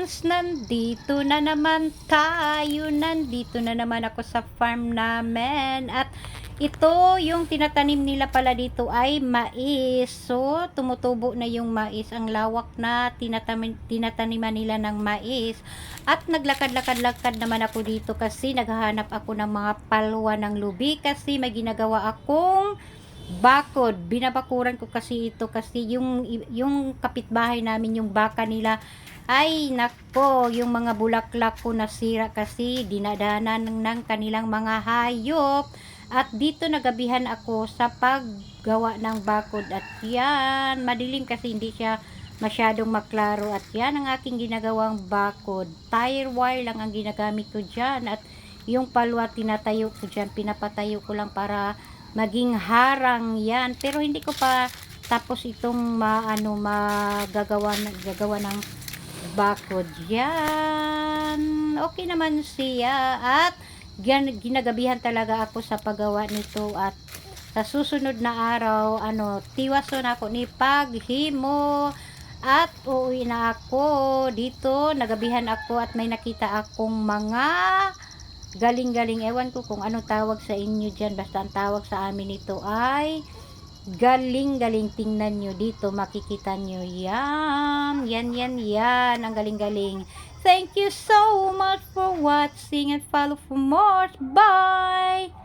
friends, nandito na naman tayo. Nandito na naman ako sa farm namin. At ito, yung tinatanim nila pala dito ay mais. So, tumutubo na yung mais. Ang lawak na tinataniman nila ng mais. At naglakad-lakad-lakad naman ako dito kasi naghahanap ako ng mga palwa ng lubi. Kasi may ginagawa akong bakod. Binabakuran ko kasi ito kasi yung kapitbahay namin, yung baka nila ay nako, yung mga bulaklak ko nasira kasi dinadanan ng kanilang mga hayop. At dito nagabihan ako sa paggawa ng bakod. At yan, madilim kasi hindi siya masyadong maklaro. At yan ang aking ginagawang bakod. Tire wire lang ang ginagamit ko dyan. At yung palwa tinatayo ko dyan, pinapatayo ko lang para maging harang yan. Pero hindi ko pa tapos itong gagawa ng bakod. Yan. Okay naman siya. At ginagabihan talaga ako sa paggawa nito. At sa susunod na araw, tiwaso na ako ni paghimo. At uuwi na ako dito. Nagabihan ako at may nakita akong mga galing-galing, ewan ko kung ano tawag sa inyo dyan, basta ang tawag sa amin ito ay galing-galing. Tingnan nyo dito, makikita nyo yan, yan, ang galing-galing. Thank you so much for watching and follow for more. Bye!